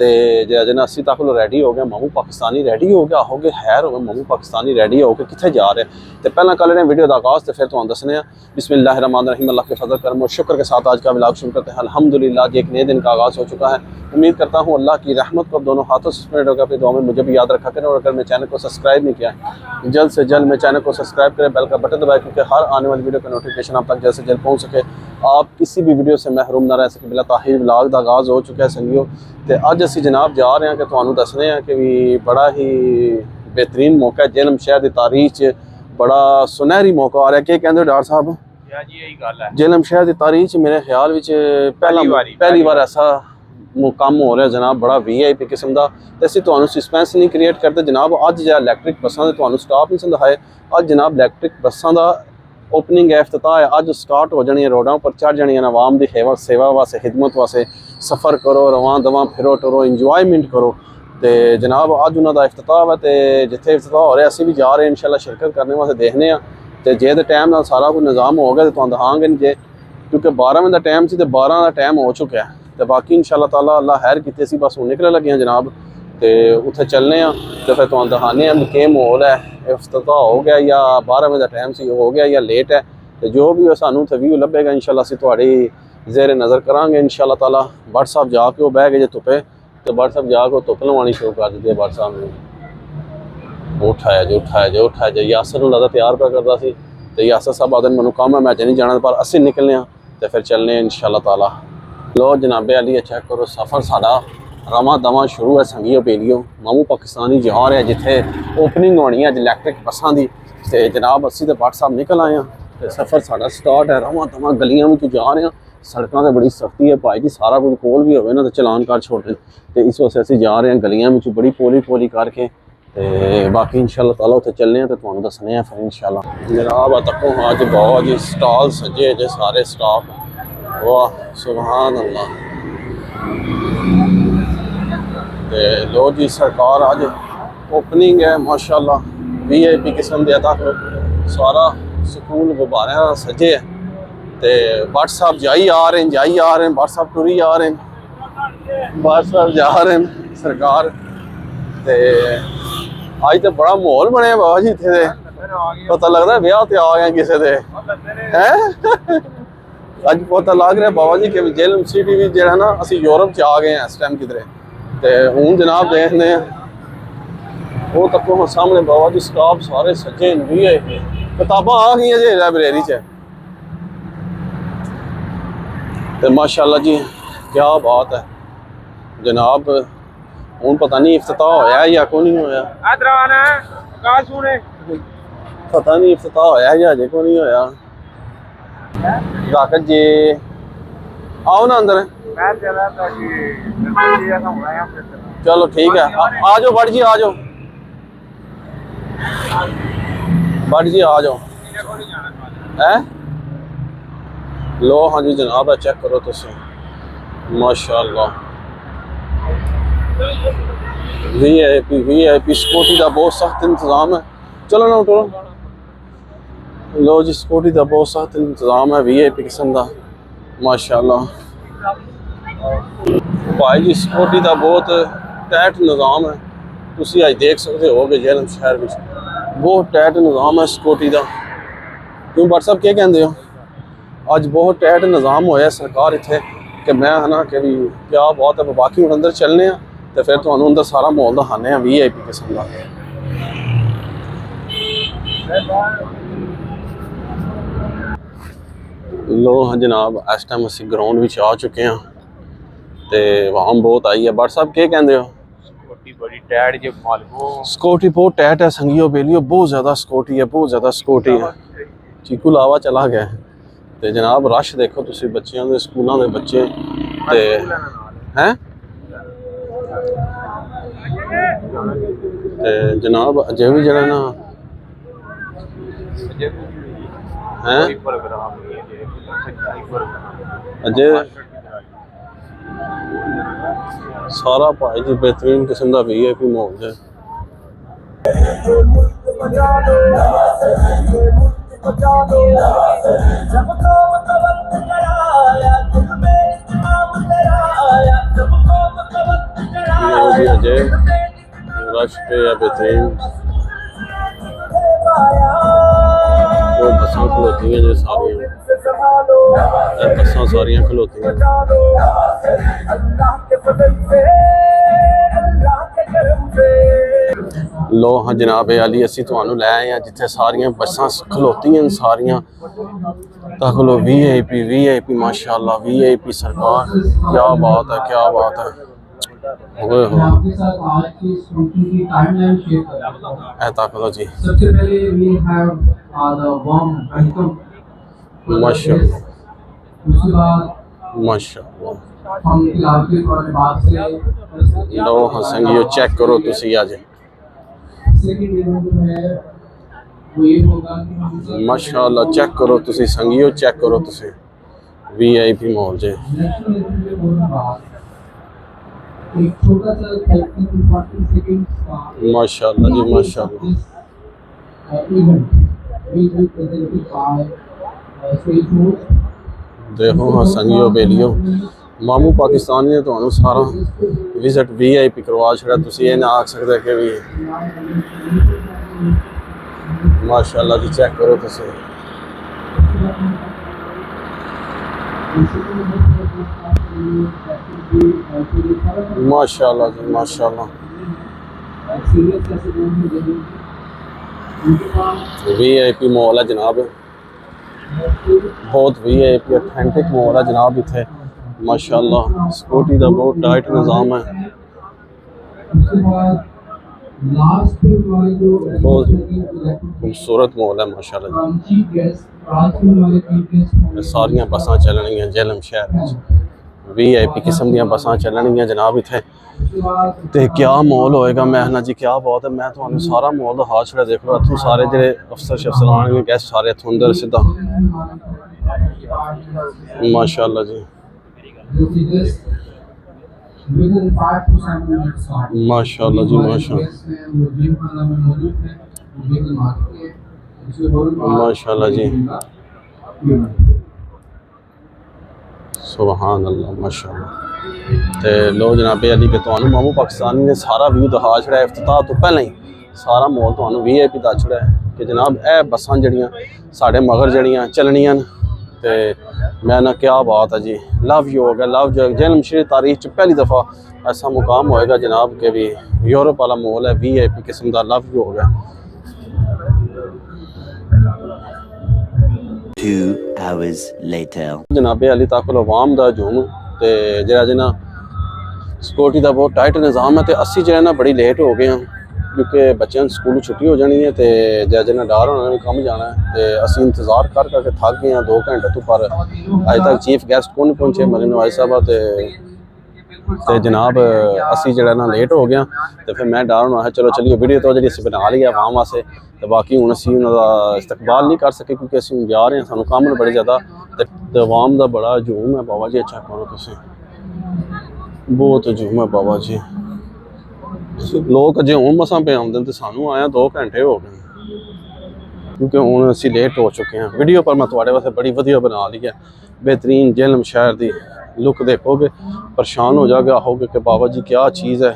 ਤੇ ਜੇ ਅਜੇ ਅਸੀਂ ਤੱਕ ਲੋ ਰੈਡੀ ਹੋ ਗਿਆ, ਮਾਮੂ ਪਾਕਿਸਤਾਨੀ ਰੈਡੀ ਹੋ ਗਿਆ, ਹੋਗੇ हैर हो गए मामू पाकिस्तानी रेडी हो के कितने जा रहे हैं। तो पहला कल ने वीडियो का आगाज़ तो फिर तो दसने बिस्मिल्लाहिर्रहमानिर्रहीम, अल्लाह के फजल करम और शुक्र के साथ आज का व्लॉग शुरू करते हैं। अल्हम्दुलिल्लाह जी एक नए दिन का आगाज़ हो चुका है। उम्मीद करता हूँ अल्लाह की रहमत को दोनों हाथों से स्प्रेड होगा। अपनी दुआ में मुझे भी याद रखा करें, और अगर मैं चैनल को सब्सक्राइब नहीं किया है जल्द से जल्द मैं चैनल को सब्सक्राइब करें, बेल का बटन दबाएं, क्योंकि हर आने वाली वीडियो का नोटिफिकेशन आप तक जल्द से जल्द पहुँच सके, आप किसी भी वीडियो से महरूम ना रह सके। बिला ताहीर व्लॉग का आगाज़ हो चुका है संगियो। तो अज असी जनाब जा रहे हैं कि तुहानू दसने हैं कि भी बड़ा ही बेहतरीन मौका है। जेलम शहर की तारीख च बड़ा सुनहरी मौका आ रहा है। क्या कहते हो डॉक्टर साहब? जी यही गल है। जेलम शहर की तारीख च मेरे ख्याल में पहली बार ऐसा काम हो रहा जनाब, बड़ा VIP किस्म का। तो असं तुहानू सस्पेंस नहीं क्रिएट करते जनाब। अज जो इलैक्ट्रिक बसा तुहानू स्टाफ नहीं दिखाए, अज जनाब इलैक्ट्रिक बसा का ओपनिंग है, इफ्तिताह है। अज स्टार्ट हो जानी रोडों पर चढ़ जानी आवाम की सेवा वास्ते, खिदमत वास्ते। सफ़र करो, रवां दवां फिरो टुरो, इंजॉयमेंट करो। तो जनाब अज उन्होंने इफ्तिताह है, तो जिथे इफ्तिताह हो रहा असीं भी जा रहे हैं इंशाल्लाह शिरकत करने वास्ते। देखने तो जे तो टाइम ना सारा कुछ निज़ाम हो गया तो तुहानू दिखांगे जे, क्योंकि 12 बजे का टाइम से 12 का टाइम हो चुका है। तो बाकी इंशाल्लाह ताला अल्लाह खैर कीते असीं बस हुण निकलने लगे हैं जनाब। तो उत्थे चलने तो फिर तुहानू दिखाने भी के माहौल है, इफ्तिताह हो गया या 12 बजे का टाइम से हो गया या लेट है। तो जो भी सानू उत्थे व्यू लभेगा इंशाल्लाह असीं तुहाड़ी ज़ेर नज़र करांगे इंशाल्लाह ताला। बट साहब जाके वो बह गए जे धुप्पे, तो बट साहब जाके धुप्प लवानी शुरू कर दी है। बट साहब ने उठाया जो यासर नूं लगदा तैयार पा करदा सी, तो यासर साहब आदन मैनूं काम है, मैं अजे नहीं जाना, पर असीं निकलने हैं तो फिर चलने इंशाल्लाह ताला। लो जनाबे अली चेक करो, सफ़र साडा रवां दवां शुरू है संगियो बेलियो। मामू पाकिस्तानी जा रहे हैं जिथे ओपनिंग होनी है अज इलैक्ट्रिक बसां दी। तो जनाब असीं तो बट साहब निकल आए हैं, तो सफ़र साडा स्टार्ट है। रवां दवां गलियां में जा रहे हैं, सड़कों से बड़ी सख्ती है भाई जी, सारा कुछ कोल भी होवे ना तो चलान कर छोड़ते। तो इस वास्ते असीं जा रहे हैं गलियां में बड़ी पोली करके। तो बाकी इंशाल्लाह ताला उत्थे चलने हैं तो तुहानू दसने हैं फिर इंशाल्लाह। जनाब तको अज बहुत जी स्टॉल सजे जे सारे स्टाफ, वाह सुभान अल्लाह। तो लो जी सरकार अज ओपनिंग है माशाल्लाह, VIP किस्म के तक सारा स्कूल गुब्बारे सजे है। तो बट साहब जाई आ रहे हैं, बट साहब टुरी आ रहे हैं, बट साहब जा रहे हैं सरकार। तो अज तो बड़ा माहौल बने बाबा जी इत्थे, पता लगता ब्याह ते आ गए किसी दे हैं। अज पता लग रहा बाबा जी कि जेलम सिटी भी जो है ना असी यूरोप च आ गए हैं इस टाइम किधरे। तो हूँ जनाब देखने वो तको सामने बाबा जी स्टाफ सारे सजे भी है, किताबां आ गई जी लाइब्रेरी च। तो माशाल्लाह जी क्या बात है जनाब। हूँ पता नहीं इफ्तिताह होया या को नहीं होया, पता नहीं इफ्तिताह होया या अजे को नहीं होया। राकत जी आओ ना अंदर, चलो ठीक है आ जाओ बट जी, आ जाओ बट जी, आ जाओ है। लो हाँ जी जनाब चेक करो तुसी माशाल्लाह, VIP सिक्योरिटी का बहुत सख्त इंतजाम है। चलो ना उठो, लो जी सिक्योरिटी का बहुत सख्त इंतजाम है VIP किस्म का माशाल्लाह। भाई जी सिक्योरिटी का बहुत टाइट निज़ाम है, तुसी अज देख सकते हो कि जेलम शहर में बहुत टाइट निज़ाम है सिक्योरिटी का। क्यों बट साहब क्या कहते हो? अज बहुत टाइट निज़ाम होया सरकार इत्थे कि मैं है ना कि भी क्या बात है। बाकी हम अंदर चलने हैं तो फिर तो अंदर सारा माहौल दिखाने हैं VIP किस्म का। लो हाँ जनाब इस टाइम असी ग्राउंड में आ चुके हैं, तो वहां बहुत आई है। बट साहब क्या कहते हो? सिक्योरिटी बहुत टाइट है संगियो बेलियो, बहुत ज़्यादा सिक्योरिटी है, बहुत ज़्यादा सिक्योरिटी है। चीकू लावा चला गया है। तो जनाब रश देखो तुसी बच्चों के स्कूलों के बच्चे हैं। तो जनाब अजे भी जरा ना है अजे सारा भाई जी बेहतरीन किस्म का VIP माहौल है। जी अजय रश पे या बेहतरीन वो बसा खलोती हैं जो सारियां बसा सारियां खलोती हैं। लो हाँ जनाब अली असी तुहानू लै आए हैं जिथे सारियां बसां खलोतियां सारियां तक लो वीआईपी माशाअल्लाह वीआईपी सरकार क्या बात है क्या बात है। तक लो जी माशाअल्लाह लो हाँ संगियो चेक करो तुसी अज माशाअल्लाह चेक करो तुसी संगियो चेक करो तुसी वीआईपी मॉल जे माशाअल्लाह जी माशाअल्लाह। देखो हाँ संगियो बेलियो मामू पाकिस्तानी ने तो सारा विजिट वीआईपी करवा छड़ा तुसी ये ना आख सकते कि भी माशाअल्लाह जी चेक करो तुसी माशाअल्लाह जी माशाअल्लाह। वीआईपी मॉल है जनाब बहुत वीआईपी ऑथेंटिक मॉल है जनाब इत्थे माशाअल्लाह सिक्योरिटी का बहुत टाइट निज़ाम है बहुत खूबसूरत मॉल है माशाअल्लाह। सारियां बसां चलनियां जेलम शहर वीआईपी किस्म दी बसां चलनियां जनाब इत्थे ते क्या मॉल होएगा मैं ना जी क्या बात है। मैं तुहानू सारा मॉल दिखा छड़ा देखो इत्थों सारे जेह्ड़े अफसर शफसर आने गेस्ट सारे इत्थों अंदर सीधा माशाअल्लाह जी माशाअल्लाह जी माशाअल्लाह जी सुभान अल्लाह माशाअल्लाह। ते लो जनाब अली के तुहानू मामू पाकिस्तानी ने सारा व्यू दिखा छड़ा इफ्तिताह तो पहले ही सारा मॉल तुहानू वीआईपी दस छड़ा है कि जनाब ए बसां जड़ियां साढ़े मगर जड़ियां चलनियां ते मैं ना क्या बात है जी लव यू हो गया लव जो जन्म श्री तारीख च पहली दफ़ा ऐसा मुकाम होएगा जनाब के भी यूरोप वाला मॉल है वीआईपी किस्म का लव यू हो गया। 2 hours later जनाब अली तक अवाम का झूम ते जरा जना सिक्योरिटी का बहुत टाइट निज़ाम है तो असी जो है ना बड़ी लेट हो गए हैं क्योंकि बच्चों स्कूल छुट्टी हो जानी है तो जरा जना डर होना भी कम जाना है तो असी इंतज़ार कर करके थक गए हैं 2 घंटे तो पर अज तक चीफ गेस्ट कौन नहीं पहुंचे मलिक नवाज साहब तो जनाब असी जो ना लेट हो गया तो फिर मैं डर होना है चलो चलिए वीडियो तो जी बना ली है आवाम वास्ते तो बाकी हूँ असी उन्होंने इस्तकबाल नहीं कर सके क्योंकि असी जा रहे हैं सानू काम बड़े ज़्यादा तो आवाम का बड़ा हजूम है बाबा जी अच्छा करो तुम बहुत हजूम है बाबा जी लोग अजे हूँ मसा पे आते तो सानू आया 2 घंटे हो गए क्योंकि हूँ असी लेट हो चुके हैं। वीडियो पर मैं थोड़े वास्ते बड़ी वधिया बना ली है बेहतरीन जेलम शहर की लुक देखोगे परेशान हो जाओगे आओगे कि बाबा जी क्या चीज़ है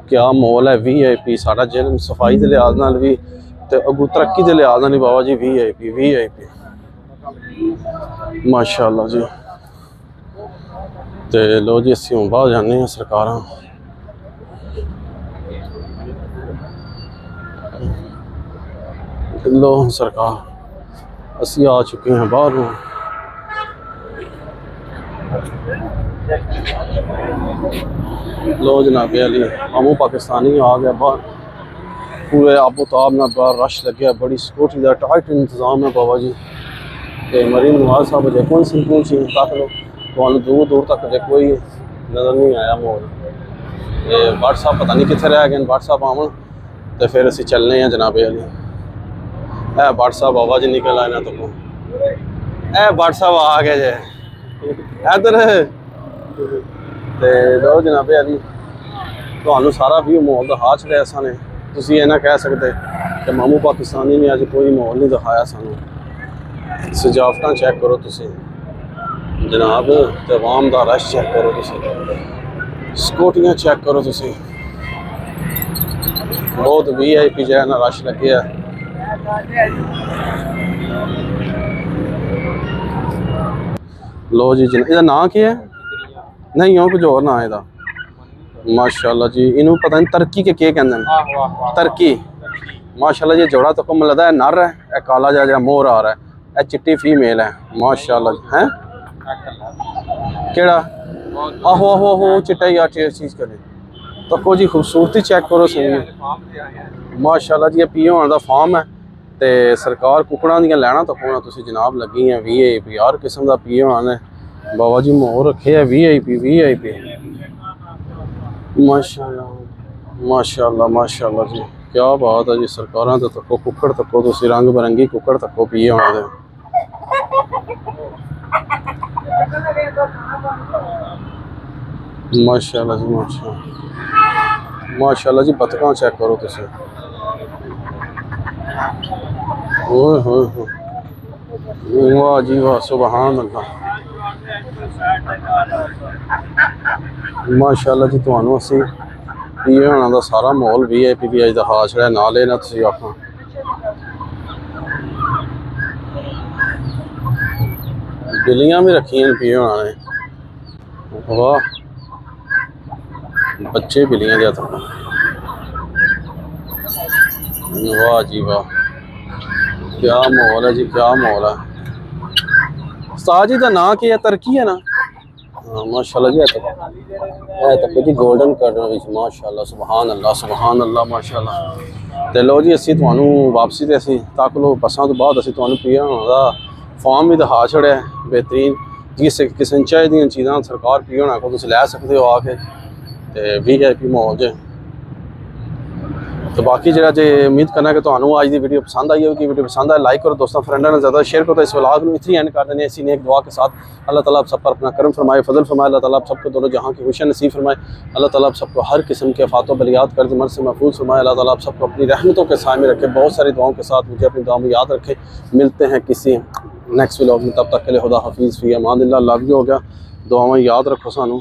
क्या मॉल है वीआईपी साढ़ा जेलम सफाई के लिहाज नाल भी तो अगू तरक्की के लिहाज नाल बाबा जी वीआईपी माशाअल्लाह जी। तो लो जी असी हूँ बाहर जाने हैं सरकार लो सरकार असी आ चुके हैं बाहर लो जनाब अली मामू पाकिस्तानी आ गया बाहर पूरे आबोताब ना बाहर रश लगे बड़ी सिक्योरिटी का टाइट इंतजाम है बाबा जी तो मरीम नवाज साहब अजय कोई सिंपल सी तक लो तो दूर दूर तक अजय कोई नज़र नहीं आया मॉल व्हाट्सअप पता नहीं कितने रह गए व्हाट्सअप आवन तो फिर असी चलने हैं जनाब अली ए व्हाट्सअप आवाज निकल आए ना तो ए व्हाट्सअप आ गया जे इधर ते लो जनाब अली तो सारा व्यू मॉल दिखा छड़िया साने तुसी ये ना कह सकते कि मामू पाकिस्तानी ने अज कोई मॉल नहीं दिखाया सानू सजावटां चेक करो तुसी जनाब ते आवाम दा रश चेक करो तुसी ਸਕੂਟੀਆਂ ਚੈੱਕ ਕਰੋ ਤੁਸੀਂ, ਬਹੁਤ VIP ਜਿਹੜਾ ਨਾ ਰਸ਼ ਲੱਗਿਆ। ਲੋ ਜੀ ਇਹਦਾ ਨਾਂ ਕੀ ਹੈ? ਨਹੀਂ ਉਹ ਕੁਝ ਹੋਰ ਨਾਂ ਇਹਦਾ। माशाल्लाह जी, इन्हों पता नहीं तरक्की के कहते हैं, तरक्की। माशाल्लाह जी जोड़ा तो को मिलता है नर है, यह काला जा मोर आ रहा है, यह चिट्टी फीमेल है। माशाल्लाह है केड़ा? आहो आहो आहो चिट्टा ही चीज़ करे तो को जी खूबसूरती चेक करो सही। माशाल्लाह जी ये पीओ का फार्म है तो सरकार कुकड़ा दी लैना तो होना तुसी जनाब लगी हैं। VIP हर किस्म का पीओ ने बाबा जी मोर रखे है। VIP माशाल्लाह माशाल्लाह माशाल्लाह जी, क्या बात है जी। सरकारां तो तको कुकड़ तको तुसी रंग बिरंगी कुकड़ तको पीए होने दे। माशाल्लाह जी माशाल्लाह माशाल्लाह जी। बतखां चेक करो तुसी, ओए होए होए, वाह जी वाह, सुभान अल्लाह। माशाल्लाह जी तुहानू असी पीए होना दा सारा माहौल VIP भी अज दिखा छड़िया, नाल ना तुसी आखो। बिल्लियां भी रखियां पीए होना ने, वाह बच्चे बिल्लियां दे तक, वाह जी वाह, क्या माहौल है जी, क्या माहौल है। उस्ताद जी का नाम की है? तरक्की है ना? हाँ माशाल्लाह जी। तक जी गोल्डन कलर विच माशाल्लाह, सुभान अल्लाह माशाल्लाह। ते लो जी असी तुहानू वापसी ते असी तक लो बसां तो बाद असी तुहानू पीए होना दा फार्म भी दिखा छड़िया बेहतरीन। जिस किस्म चाहिए चीज़ां सरकार पीए होना को तुसी लै सकते हो आके, ते VIP माहौल जे। तो बाकी जरा जे उम्मीद करना कि तुहानू आज की वीडियो पसंद आई होगी। वीडियो पसंद आए लाइक करो, दोस्तों फ्रेंडों ने ज़्यादा शेयर करो। तो इस व्लॉग में इतनी एंड कर देने इसी नेक दुआ के साथ। अल्लाह ताला आप सब पर अपना करम फरमाए, फजल फरमाए। अल्लाह ताला आप सबको दोनों जहाँ की खुशियाँ नसीब फरमाए। अल्लाह ताला आप सबको हर किस्म के फ़ातों बलियात कर्ज मर से महफूज फरमाए। अल्लाह ताला आप सबको अपनी रहमतों के साए में रखे, बहुत सारी दुआओं के साथ मुझे अपनी दुआ में याद रखे। मिलते हैं किसी नेक्स्ट व्लॉग में, तब तक के लिए खुदा हफीज़ फ़ी अमान अल्लाह। लव यू हो गया, दुआ में याद रखो सानू।